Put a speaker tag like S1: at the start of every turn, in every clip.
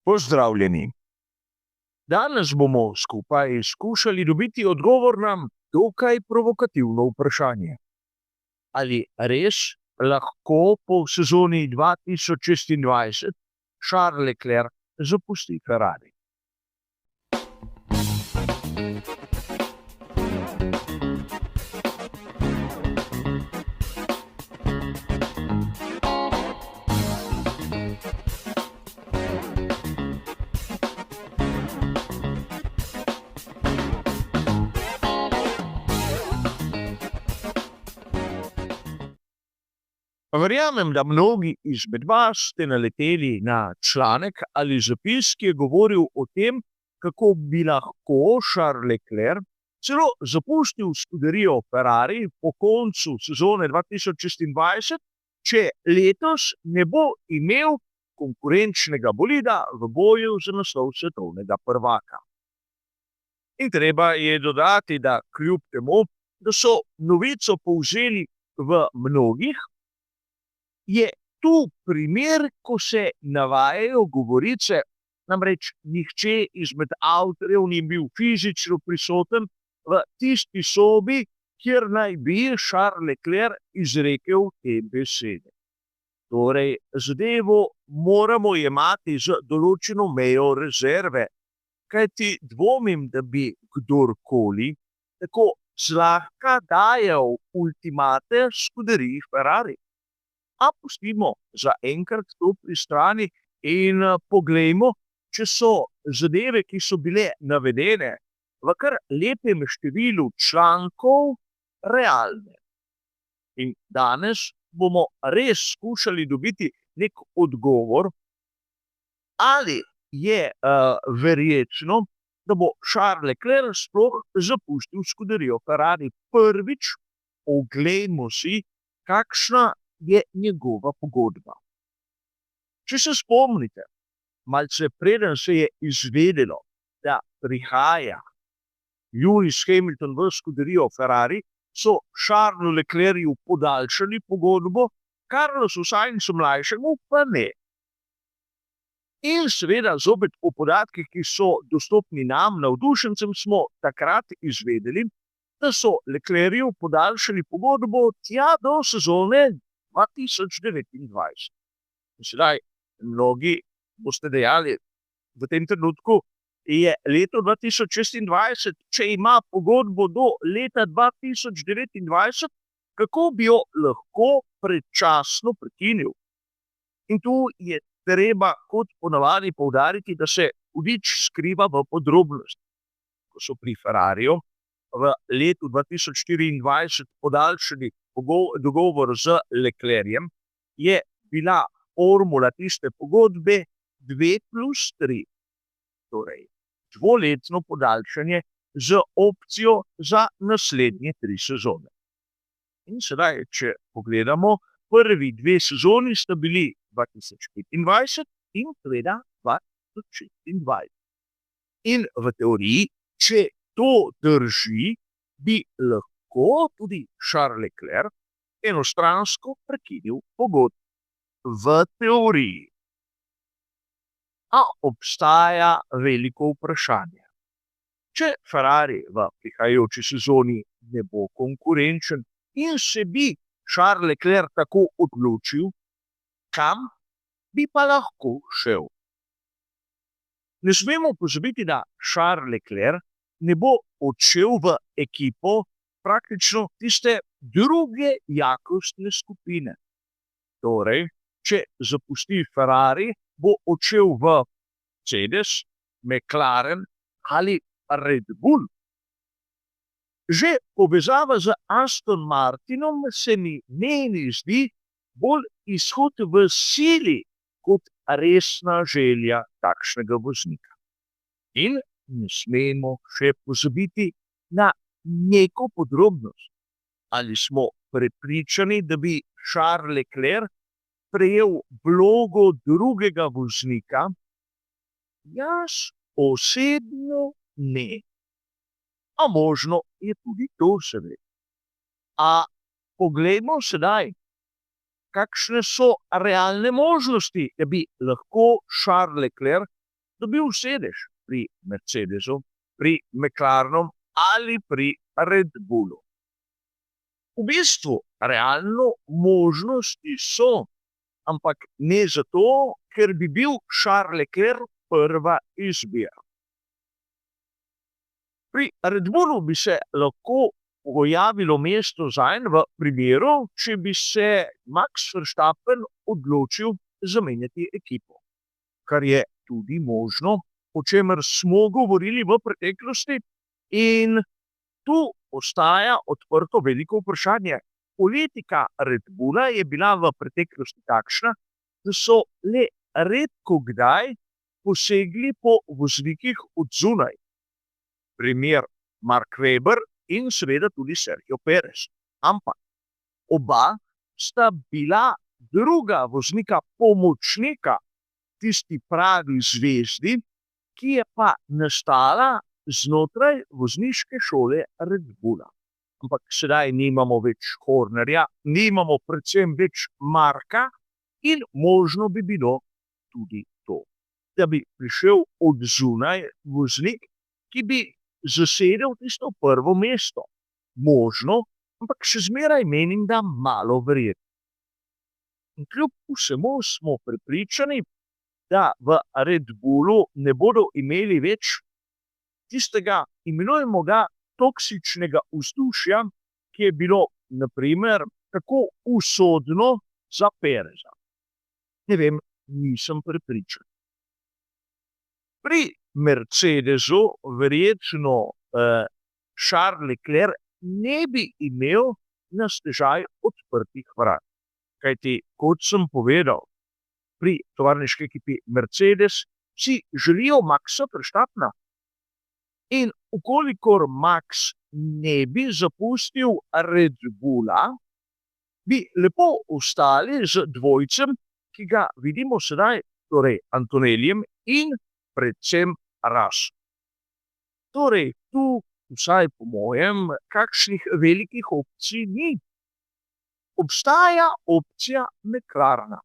S1: Pozdravljeni. Danes bomo skupaj skušali dobiti odgovor na dokaj provokativno vprašanje. Ali res lahko po sezoni 2026 Charles Leclerc zapusti Ferrari? Verjamem, da mnogi izmed vas ste naleteli na članek ali zapis, ki je govoril o tem, kako bi lahko Charles Leclerc celo zapustil skuderijo Ferrari po koncu sezone 2026, če letos ne bo imel konkurenčnega bolida v boju za naslov svetovnega prvaka. In treba je dodati, da kljub temu, da so novico povzeli v mnogih, je tu primer, ko se navajajo govorice, namreč nihče izmed avtorjev ni bil fizično prisoten v tisti sobi, kjer naj bi Charles Leclerc izrekel te besede. Torej, zadevo moramo jemati z določeno mejo rezerve, kajti dvomim, da bi kdorkoli tako zlahka dajal ultimate skuderiji Ferrari. A pustimo za enkrat to pri strani in poglejmo, če so zadeve, ki so bile navedene v kar lepem številu člankov, realne. In danes bomo res skušali dobiti nek odgovor, ali je verjetno, da bo Charles Leclerc sploh zapustil skuderijo Ferrari. Prvič, oglejmo si, kakšna je njegova pogodba. Če se spomnite, malce preden se je izvedelo, da prihaja Lewis Hamilton v skuderijo Ferrari, so Charlesu Leclercu podaljšali pogodbo, Carlosu Sainzu mlajšemu pa ne. In seveda zopet po podatkih, ki so dostopni nam, navdušencem, smo takrat izvedeli, da so Leclercu podaljšali pogodbo tja do sezone 2029. Sedaj, mnogi boste dejali, v tem trenutku je leto 2026, če ima pogodbo do leta 2029, kako bi jo lahko predčasno prekinil? In tu je treba, kot ponavadi, poudariti, da se hudič skriva v podrobnosti. Ko so pri Ferrariju v letu 2024 podaljšali dogovor z Leclercem, je bila formula tiste pogodbe 2+3, torej dvoletno podaljšanje z opcijo za naslednje 3 sezone. In sedaj, če pogledamo, prvi 2 sezoni sta bili 2025 in seveda 2026. In v teoriji, če to drži, bi lahko tudi Charles Leclerc enostransko prekinil pogodbo. V teoriji. A obstaja veliko vprašanje. Če Ferrari v prihajajoči sezoni ne bo konkurenčen in se bi Charles Leclerc tako odločil, kam bi pa lahko šel? Ne smemo pozabiti, da Charles Leclerc ne bo odšel v ekipo praktično tiste druge jakostne skupine. Torej, če zapusti Ferrari, bo odšel v Mercedes, McLaren ali Red Bull. Že povezava z Aston Martinom se mi ne zdi bolj izhod v sili kot resna želja takšnega voznika. In ne smemo še pozabiti na neko podrobnost. Ali smo prepričani, da bi Charles Leclerc prejel vlogo drugega voznika? Jaz osebno ne. A možno je tudi to seveda. A poglejmo sedaj, kakšne so realne možnosti, da bi lahko Charles Leclerc dobil sedež pri Mercedesu, pri McLarenu ali pri Red Bullu. V bistvu realno možnosti so, ampak ne zato, ker bi bil Charles Leclerc prva izbira. Pri Red Bullu bi se lahko pojavilo mesto zanj v primeru, če bi se Max Verstappen odločil zamenjati ekipo, kar je tudi možno, o čemer smo govorili v preteklosti, in tu ostaja odprto veliko vprašanje. Politika Red Bulla je bila v preteklosti takšna, da so le redko kdaj posegli po voznikih od zunaj. Primer Mark Webber in seveda tudi Sergio Perez. Ampak oba sta bila druga voznika pomočnika tisti pravi zvezdi, ki je pa nastala znotraj vozniške šole Red Bulla. Ampak sedaj nimamo več Hornerja, nimamo predvsem več Marka in možno bi bilo tudi to, da bi prišel od zunaj voznik, ki bi zasedel tisto prvo mesto. Možno, ampak še zmeraj menim, da malo verjetno. In kljub vsemu smo prepričani, da v Red Bullu ne bodo imeli več tistega, imenujemo ga, toksičnega vzdušja, ki je bilo, na primer, tako usodno za Pereza. Ne vem, nisem prepričan. Pri Mercedesu verjetno Charles Leclerc ne bi imel na stežaj odprtih vrat. Kajti, kot sem povedal, pri tovarniški ekipi Mercedes si želijo Maxa Verstappena. In ukolikor Max ne bi zapustil Red Bulla, bi lepo ostali z dvojcem, ki ga vidimo sedaj, torej Antonellijem in predvsem Russellom. Torej, tu, vsaj po mojem, kakšnih velikih opcij ni. Obstaja opcija McLarena,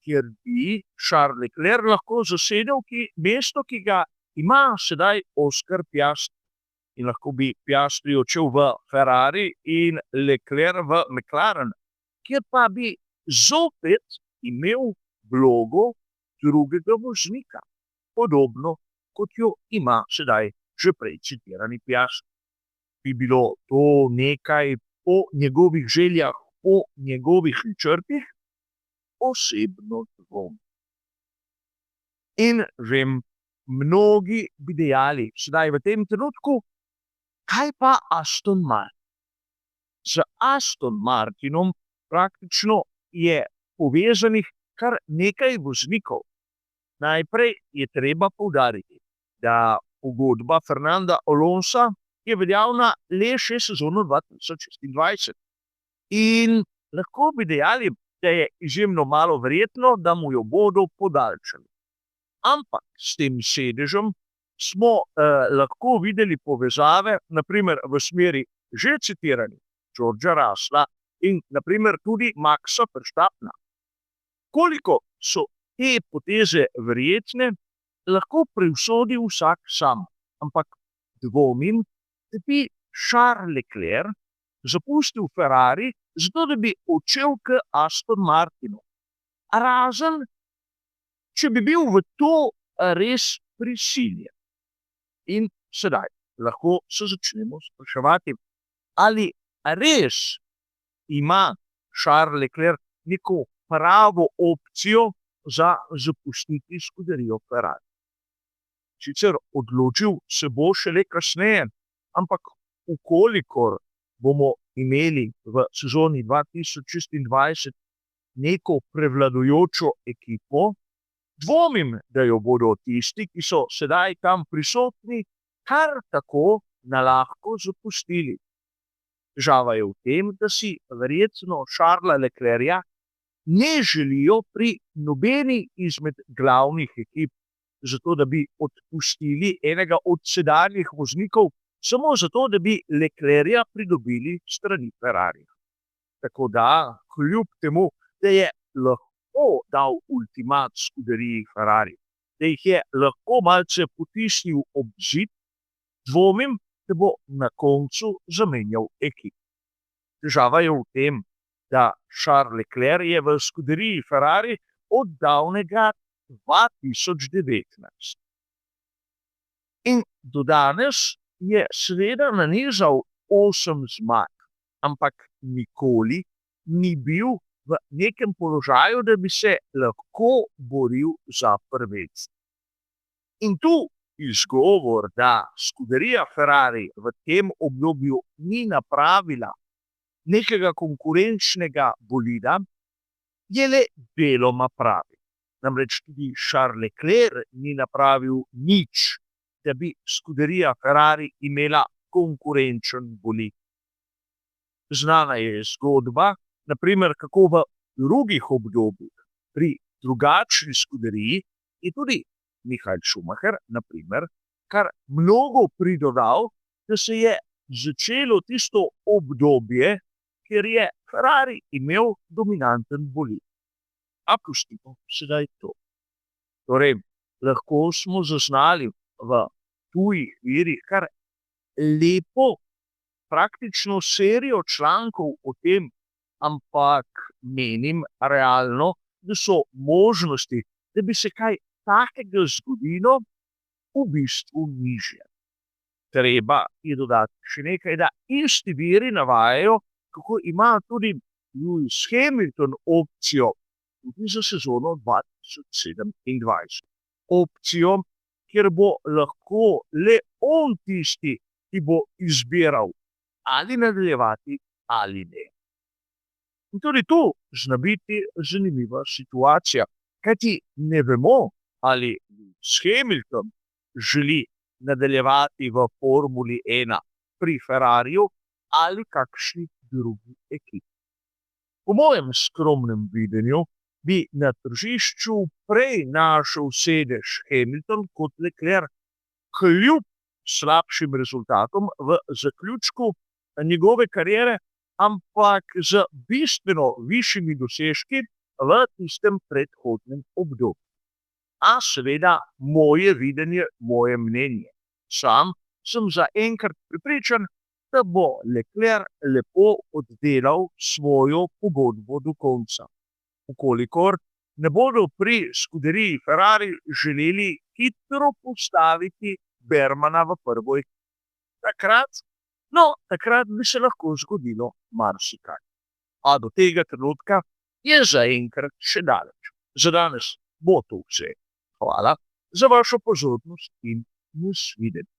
S1: kjer bi Charles Leclerc lahko zasedel mesto, ki ga ima sedaj Oscar Piastri. In lahko bi Piastri odšel v Ferrari in Leclerc v McLaren, kjer pa bi zopet imel vlogo drugega voznika, podobno kot jo ima sedaj že prej citirani Piastri. Bi bilo to nekaj po njegovih željah, po njegovih načrtih? Osebno dvomim. In vem, mnogi bi dejali sedaj v tem trenutku, kaj pa Aston Martin? Z Aston Martinom praktično je povezanih kar nekaj voznikov. Najprej je treba poudariti, da pogodba Fernanda Alonsa je veljavna le še sezono 2026. In lahko bi dejali, da je izjemno malo verjetno, da mu jo bodo podaljšali. Ampak s tem sedežem smo lahko videli povezave, naprimer v smeri že citirani Georgea Russella in naprimer tudi Maxa Verstappena. Koliko so te poteze verjetne, lahko preusodi vsak sam. Ampak dvomim, da bi Charles Leclerc zapustil Ferrari, zato da bi odšel k Aston Martinu. Razen, če bi bil v to res prisiljen. In sedaj lahko se začnemo spraševati, ali res ima Charles Leclerc neko pravo opcijo za zapustiti skuderijo Ferrari. Sicer odločil se bo šele kasneje, ampak ukolikor bomo imeli v sezoni 2026 neko prevladujočo ekipo, dvomim, da jo bodo tisti, ki so sedaj tam prisotni, kar tako nalahko zapustili. Težava je v tem, da si verjetno Charlesa Leclerca ne želijo pri nobeni izmed glavnih ekip, zato da bi odpustili enega od sedanjih voznikov, samo zato, da bi Leclerca pridobili strani Ferrarija. Tako da, kljub temu, da je lahko dal ultimat skuderiji Ferrari, da jih je lahko malce potisnil ob zid, dvomim, da bo na koncu zamenjal ekipo. Težava je v tem, da Charles Leclerc je v skuderiji Ferrari od davnega 2019. In do danes je seveda nanizal 8 zmag, ampak nikoli ni bil v nekem položaju, da bi se lahko boril za prvenstvo. In tu izgovor, da skuderija Ferrari v tem obdobju ni napravila nekega konkurenčnega bolida, je le deloma pravi. Namreč tudi Charles Leclerc ni napravil nič, da bi skuderija Ferrari imela konkurenčen bolid. Znana je zgodba, naprimer, kako v drugih obdobjih pri drugačni skuderiji je tudi Michael Schumacher, naprimer, kar mnogo pridodal, da se je začelo tisto obdobje, kjer je Ferrari imel dominanten bolid. A pustimo sedaj to. Torej, lahko smo zaznali v tujih virih kar lepo, praktično serijo člankov o tem, ampak menim realno, da so možnosti, da bi se kaj takega zgodilo, v bistvu nižje. Treba je dodati še nekaj, da isti viri navajajo, kako ima tudi Lewis Hamilton opcijo tudi za sezono 2027. Opcijo, kjer bo lahko le on tisti, ki bo izbiral, ali nadaljevati ali ne. In tudi tu zna biti zanimiva situacija, kajti ne vemo, ali Lewis Hamilton želi nadaljevati v Formuli 1 pri Ferrariju ali kakšni drugi ekipi. Po mojem skromnem videnju bi na tržišču prej našel sedež Hamilton kot Leclerc, kljub slabšim rezultatom v zaključku njegove kariere, ampak z bistveno višjimi dosežki v tistem predhodnem obdobju. A seveda moje videnje, moje mnenje. Sam sem zaenkrat prepričan, da bo Leclerc lepo oddelal svojo pogodbo do konca. Vkolikor ne bodo pri skuderiji Ferrari želeli hitro postaviti Bermana v prvo ekipo. Takrat bi se lahko zgodilo marsikaj. A do tega trenutka je zaenkrat še daleč. Za danes bo to vse. Hvala za vašo pozornost in nasvidenje.